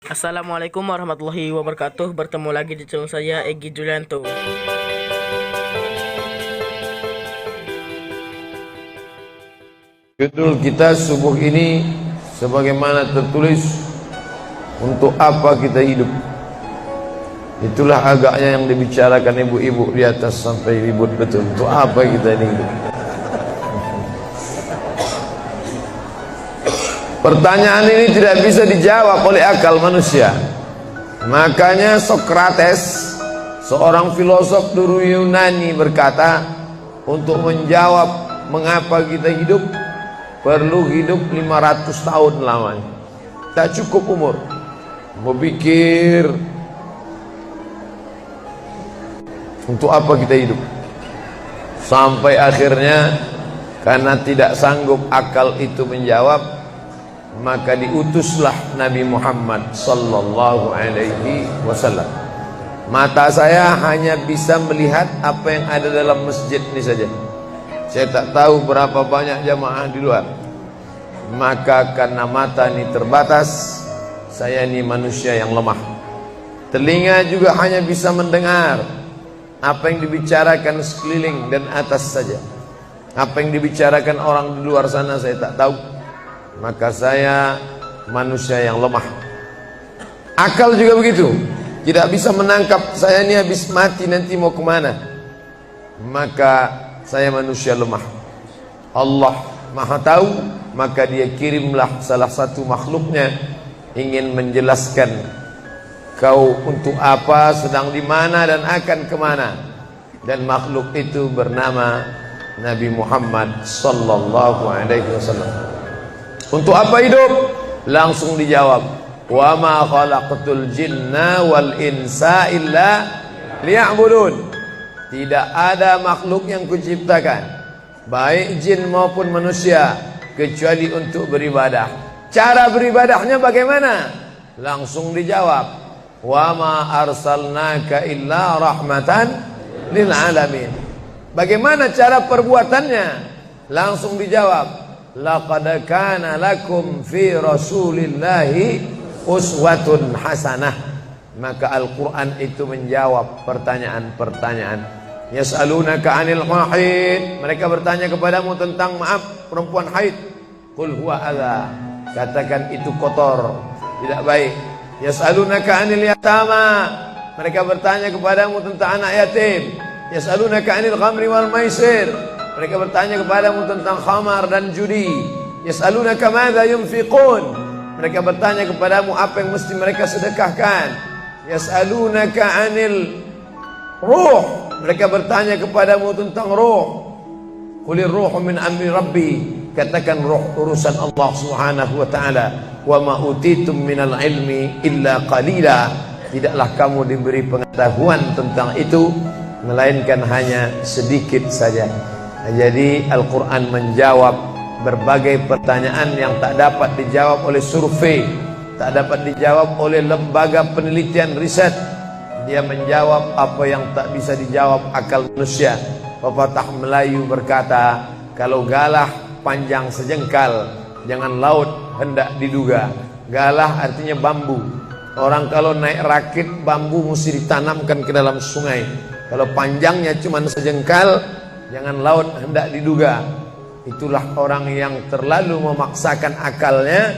Assalamualaikum warahmatullahi wabarakatuh. Bertemu lagi di channel saya, Egy Julianto. Judul kita subuh ini sebagaimana tertulis, untuk apa kita hidup. Itulah agaknya yang dibicarakan ibu-ibu di atas sampai ribut betul. Untuk apa kita ini hidup? Pertanyaan ini tidak bisa dijawab oleh akal manusia. Makanya Sokrates, seorang filosof dulu Yunani, berkata, untuk menjawab mengapa kita hidup, perlu hidup 500 tahun lamanya. Tak cukup umur. Mau pikir, untuk apa kita hidup? Sampai akhirnya, karena tidak sanggup akal itu menjawab, maka diutuslah Nabi Muhammad sallallahu alaihi wasallam. Mata saya hanya bisa melihat apa yang ada dalam masjid ini saja. Saya tak tahu berapa banyak jamaah di luar. Maka karena mata ini terbatas, saya ini manusia yang lemah. Telinga juga hanya bisa mendengar apa yang dibicarakan sekeliling dan atas saja. Apa yang dibicarakan orang di luar sana saya tak tahu. Maka saya manusia yang lemah. Akal juga begitu, tidak bisa menangkap saya ini habis mati nanti mau kemana. Maka saya manusia lemah. Allah Maha tahu, maka dia kirimlah salah satu makhluknya ingin menjelaskan kau untuk apa, sedang di mana dan akan kemana. Dan makhluk itu bernama Nabi Muhammad sallallahu alaihi wasallam. Untuk apa hidup? Langsung dijawab, wa ma khalaqatul jinna wal insa illa liya'budun. Tidak ada makhluk yang kuciptakan, baik jin maupun manusia, kecuali untuk beribadah. Cara beribadahnya bagaimana? Langsung dijawab, wa ma arsalnaka illa rahmatan lil alamin. Bagaimana cara perbuatannya? Langsung dijawab, laqad kana lakum fi rasulillahi uswatun hasanah. Maka Al-Quran itu menjawab pertanyaan-pertanyaan. Yas'alunaka 'anil mahid, mereka bertanya kepadamu tentang perempuan haid. Qul huwa adza, katakan itu kotor, tidak baik. Yas'alunaka 'anil yatama, mereka bertanya kepadamu tentang anak yatim. Yas'alunaka 'anil khamri wal maisir, mereka bertanya kepadamu tentang khamar dan judi. Yas'alunaka madza yunfiqun, mereka bertanya kepadamu apa yang mesti mereka sedekahkan. Yas'alunaka 'anil ruh, mereka bertanya kepadamu tentang ruh. Qulir ruhu min amri rabbi, katakan ruh urusan Allah Subhanahu wa taala. Wa ma utitum minal ilmi illa qalila, tidaklah kamu diberi pengetahuan tentang itu melainkan hanya sedikit saja. Jadi Al-Quran menjawab berbagai pertanyaan yang tak dapat dijawab oleh survei, tak dapat dijawab oleh lembaga penelitian riset. Dia menjawab apa yang tak bisa dijawab akal manusia. Pepatah Melayu berkata, kalau galah panjang sejengkal, jangan laut hendak diduga. Galah artinya bambu. Orang kalau naik rakit, bambu mesti ditanamkan ke dalam sungai. Kalau panjangnya cuma sejengkal, jangan laut hendak diduga. Itulah orang yang terlalu memaksakan akalnya,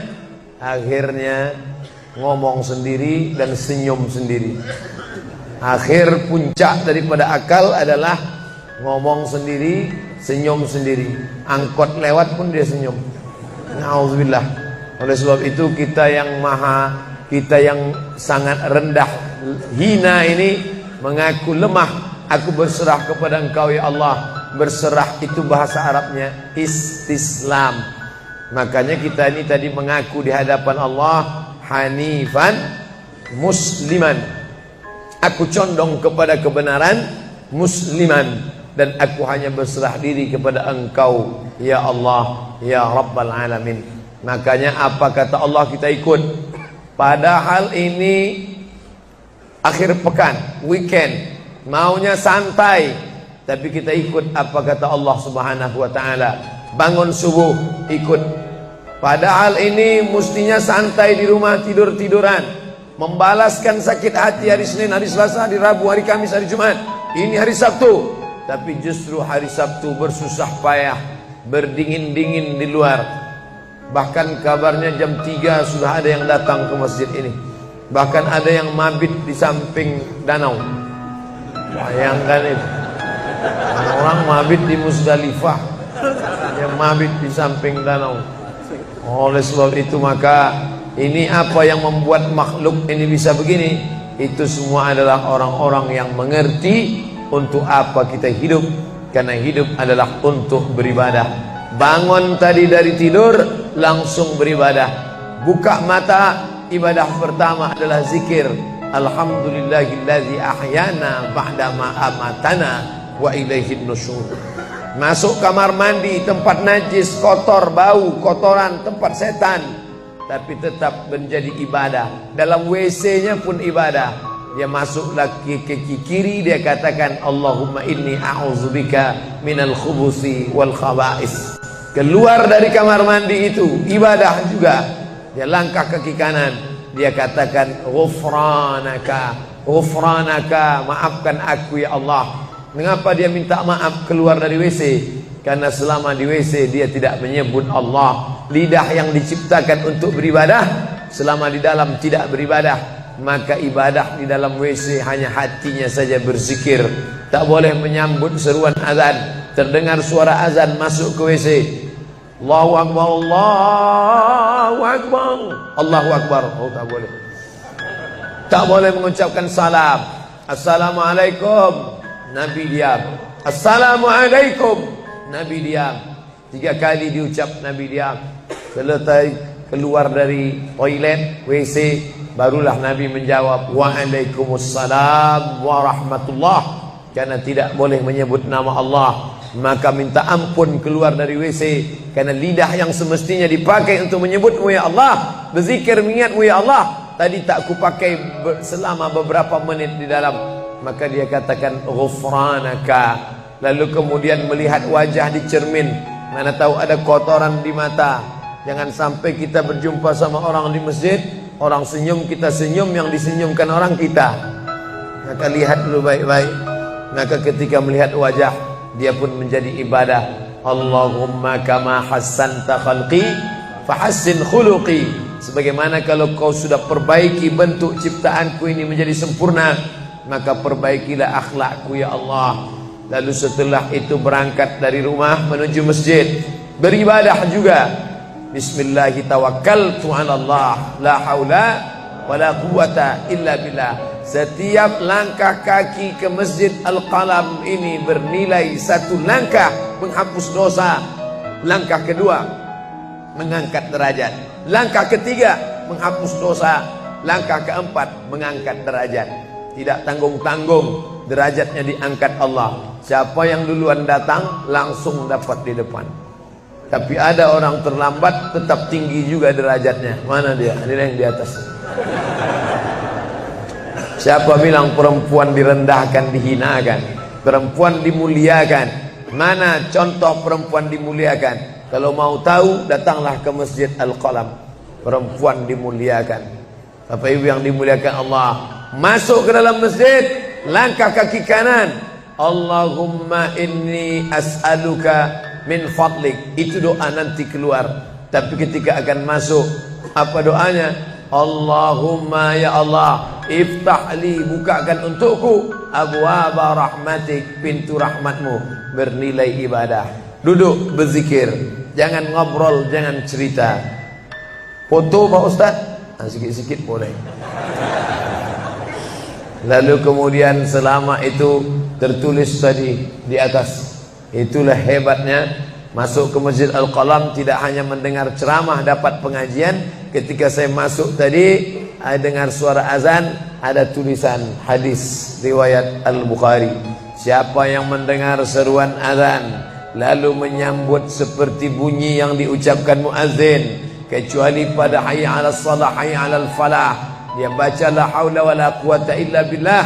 akhirnya ngomong sendiri dan senyum sendiri. Akhir puncak daripada akal adalah ngomong sendiri, senyum sendiri. Angkot lewat pun dia senyum. Na'udzubillah. Oleh sebab itu kita yang sangat rendah, hina ini mengaku lemah. Aku berserah kepada Engkau ya Allah. Berserah itu bahasa Arabnya istislam. Makanya kita ini tadi mengaku di hadapan Allah hanifan musliman. Aku condong kepada kebenaran, musliman, dan aku hanya berserah diri kepada Engkau ya Allah ya Rabbal Alamin. Makanya apa kata Allah kita ikut. Padahal ini akhir pekan, weekend, maunya santai, tapi kita ikut apa kata Allah Subhanahu wa taala. Bangun subuh ikut. Padahal ini mestinya santai di rumah, tidur-tiduran. membalaskan sakit hati hari Senin, hari Selasa, hari Rabu, hari Kamis, hari Jumat. Ini hari Sabtu. Tapi justru hari Sabtu bersusah payah, berdingin-dingin di luar. Bahkan kabarnya jam 3 sudah ada yang datang ke masjid ini. Bahkan ada yang mabit di samping danau. Bayangkan itu. Orang mabit di Musdalifah, yang mabit di samping danau. Oleh sebab itu maka ini apa yang membuat makhluk ini bisa begini? Itu semua adalah orang-orang yang mengerti untuk apa kita hidup. Karena hidup adalah untuk beribadah. Bangun tadi dari tidur langsung beribadah. Buka mata, ibadah pertama adalah zikir. Alhamdulillahillazi ahyana ba'dama amatana wa ilaihin nusyur. Masuk kamar mandi, tempat najis, kotor, bau, kotoran, tempat setan, tapi tetap menjadi ibadah. Dalam WC-nya pun ibadah. Dia masuk lagi ke kiri, dia katakan Allahumma inni a'udzubika minal khubusi wal khaba'is. Keluar dari kamar mandi itu ibadah juga. Dia langkah kaki kanan, dia katakan ghufranaka, ghufranaka, maafkan aku ya Allah. Mengapa dia minta maaf keluar dari WC? Karena selama di WC dia tidak menyebut Allah. Lidah yang diciptakan untuk beribadah, selama di dalam tidak beribadah, maka ibadah di dalam WC hanya hatinya saja berzikir. Tak boleh menyambut seruan azan. Terdengar suara azan masuk ke WC, Allahu Akbar, Allahu Akbar, Allahu Akbar. Oh, tak boleh. Tak boleh mengucapkan salam. Assalamualaikum, Nabi diam. Assalamualaikum, Nabi diam. 3 kali diucap, Nabi diam. Selesai keluar dari toilet, WC, barulah Nabi menjawab Waalaikumsalam warahmatullah. Karena tidak boleh menyebut nama Allah, maka minta ampun keluar dari WC. Karena lidah yang semestinya dipakai untuk menyebutmu ya Allah, berzikir mengingatmu ya Allah, tadi tak kupakai selama beberapa menit di dalam. Maka dia katakan ghufranaka. Lalu kemudian melihat wajah di cermin, mana tahu ada kotoran di mata. Jangan sampai kita berjumpa sama orang di masjid, orang senyum, kita senyum, yang disenyumkan orang kita. Maka lihat dulu baik-baik. Maka ketika melihat wajah, dia pun menjadi ibadah. Allahumma kama hassanta khalqi fahassin khuluqi. Sebagaimana kalau kau sudah perbaiki bentuk ciptaanku ini menjadi sempurna, maka perbaikilah akhlakku ya Allah. Lalu setelah itu berangkat dari rumah menuju masjid, beribadah juga. Bismillahi tawakkaltu 'ala Allah, la haula wala quwwata illa billah. Setiap langkah kaki ke Masjid Al-Qalam ini bernilai 1 langkah menghapus dosa. Langkah kedua mengangkat derajat. Langkah ketiga menghapus dosa. Langkah keempat mengangkat derajat. Tidak tanggung-tanggung, derajatnya diangkat Allah. Siapa yang duluan datang langsung dapat di depan. Tapi ada orang terlambat tetap tinggi juga derajatnya. Mana dia? Ini yang di atas. Siapa bilang perempuan direndahkan, dihinakan? Perempuan dimuliakan. Mana contoh perempuan dimuliakan? Kalau mau tahu, datanglah ke Masjid Al-Qalam. Perempuan dimuliakan. Bapak Ibu yang dimuliakan Allah, masuk ke dalam masjid, langkah kaki kanan, Allahumma inni as'aluka min fadlik. Itu doa nanti keluar. Tapi ketika akan masuk, apa doanya? Allahumma ya Allah, iftahli, bukakan untukku abwaba rahmatik, pintu rahmatmu. Bernilai ibadah. Duduk berzikir, jangan ngobrol, jangan cerita. Foto Pak Ustaz? Sikit-sikit boleh. Lalu kemudian selama itu tertulis tadi di atas. Itulah hebatnya masuk ke Masjid Al-Qalam, tidak hanya mendengar ceramah, dapat pengajian. Ketika saya masuk tadi, dengar suara azan, ada tulisan hadis riwayat Al-Bukhari. Siapa yang mendengar seruan azan lalu menyambut seperti bunyi yang diucapkan muazzin, kecuali pada hayya 'alas shalah, hayya 'alal falah, dia baca la haula wala quwata illa billah,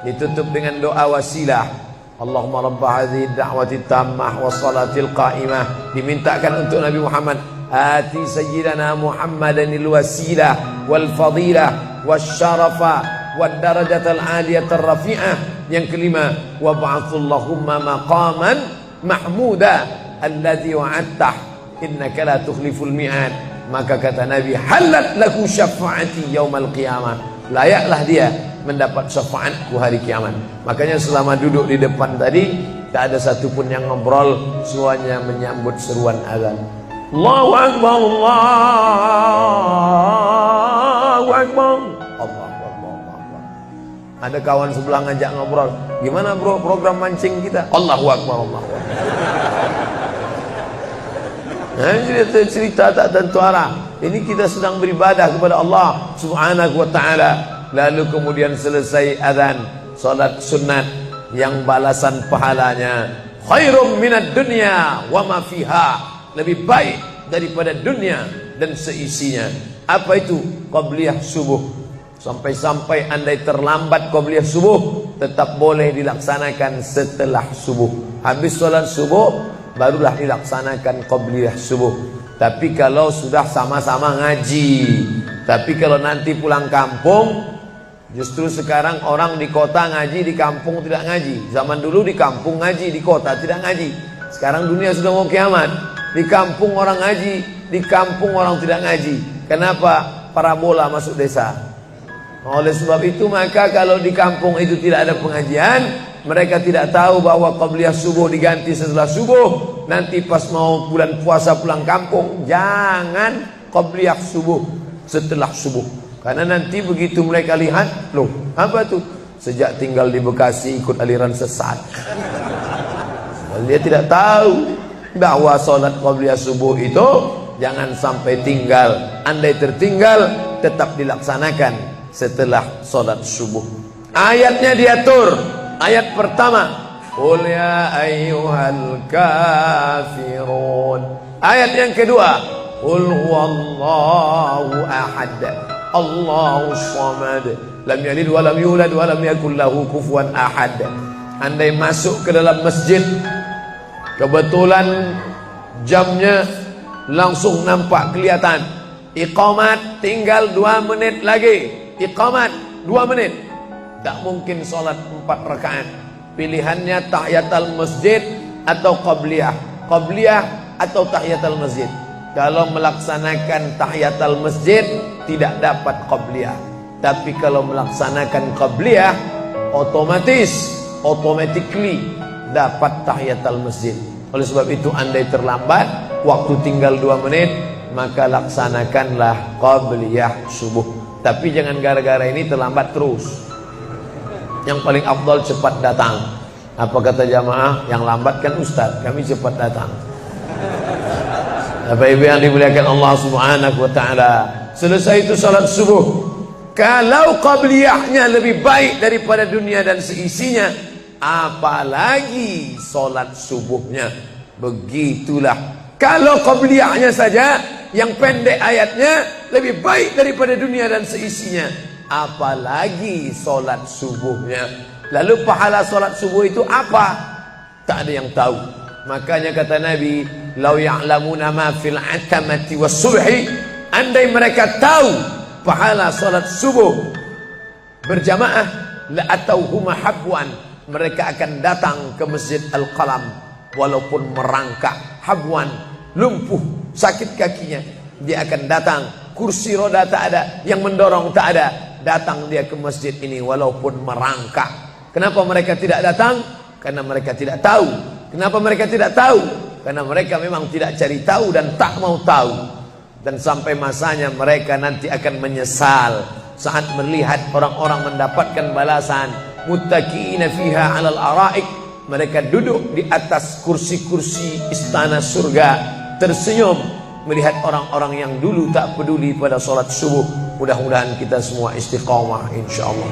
ditutup dengan doa wasilah. Allahumma rabb hadhihi da'wati tammah was salatil qa'imah, dimintakan untuk Nabi Muhammad, ati sayyidana Muhammadanil wasilah wal fadilah wasyarafa wad darajatal aliyatar rafi'ah. Yang kelima, wa ba'athallahumma maqaman mahmuda alladzi wa'adtah innaka la tukhliful mi'ad. Maka kata Nabi, halat lahu syafaati yaumal qiyamah, layaklah dia mendapat syafaatku hari kiamat. Makanya selama duduk di depan tadi, tak ada satupun yang ngobrol, semuanya menyambut seruan azan. Allahu Akbar, Allahu Akbar, Allahu Akbar, Allahu Akbar. Ada kawan sebelah ngajak ngobrol, gimana bro program mancing kita? Allahu Akbar, Allahu Akbar. Nah, cerita tak tentu arah. Ini kita sedang beribadah kepada Allah Subhanahu wa ta'ala. Lalu kemudian selesai azan, salat sunat yang balasan pahalanya khairum minad dunya wa ma fiha, lebih baik daripada dunia dan seisinya. Apa itu? Qabliyah subuh. Sampai-sampai andai terlambat qabliyah subuh, tetap boleh dilaksanakan setelah subuh. Habis salat subuh barulah dilaksanakan qabliyah subuh. Tapi kalau sudah sama-sama ngaji, tapi kalau nanti pulang kampung, justru sekarang orang di kota ngaji, di kampung tidak ngaji. Zaman dulu di kampung ngaji, di kota tidak ngaji. Sekarang dunia sudah mau kiamat. Di kampung orang ngaji, di kampung orang tidak ngaji. Kenapa? Parabola masuk desa. Oleh sebab itu maka kalau di kampung itu tidak ada pengajian, mereka tidak tahu bahwa qabliyah subuh diganti setelah subuh. Nanti pas mau bulan puasa pulang kampung, jangan qabliyah subuh setelah subuh. Karena nanti begitu mereka lihat, loh apa tuh? Sejak tinggal di Bekasi ikut aliran sesat. Dia tidak tahu bahwa sholat qabliyah subuh itu jangan sampai tinggal. Andai tertinggal, tetap dilaksanakan setelah sholat subuh. Ayatnya diatur. Ayat pertama, qul ya ayyuhal kafirun. Ayat yang kedua, qul huwallahu ahad, Allahus samad, lam yalid wa lam yulad wa lam yakul lahu kufuwan ahad. Andai masuk ke dalam masjid, kebetulan jamnya langsung nampak kelihatan, iqamat tinggal 2 menit lagi, iqamat 2 menit. Tak mungkin sholat 4 rakaat. Pilihannya tahiyatul masjid atau qabliyah, qabliyah atau tahiyatul masjid. Kalau melaksanakan tahiyatul masjid tidak dapat qabliyah. Tapi kalau melaksanakan qabliyah, automatically dapat tahiyatul masjid. Oleh sebab itu andai terlambat, waktu tinggal 2 menit, maka laksanakanlah qabliyah subuh. Tapi jangan gara-gara ini terlambat terus. Yang paling afdal cepat datang. Apa kata jamaah? Yang lambat kan ustaz, kami cepat datang. Bapak ibu yang dimuliakan Allah Subhanahu wa ta'ala, selesai itu salat subuh, kalau qabliyahnya lebih baik daripada dunia dan seisinya, apalagi salat subuhnya. Begitulah. Kalau qabliyahnya saja yang pendek ayatnya lebih baik daripada dunia dan seisinya, apalagi solat subuhnya. Lalu pahala solat subuh itu apa? Tak ada yang tahu. Makanya kata Nabi, lau ya'lamuna ma fil atamati was subhi, andai mereka tahu pahala solat subuh berjamaah, la atauhuma habwan, mereka akan datang ke Masjid Al-Qalam walaupun merangkak. Habwan, lumpuh, sakit kakinya, dia akan datang. Kursi roda tak ada, yang mendorong tak ada, datang dia ke masjid ini walaupun merangkak. Kenapa mereka tidak datang? Karena mereka tidak tahu. Kenapa mereka tidak tahu? Karena mereka memang tidak cari tahu dan tak mau tahu. Dan sampai masanya mereka nanti akan menyesal saat melihat orang-orang mendapatkan balasan. Muttaqiina fiha 'alal araik, mereka duduk di atas kursi-kursi istana surga, tersenyum melihat orang-orang yang dulu tak peduli pada salat subuh. Mudah-mudahan kita semua istiqamah insyaallah.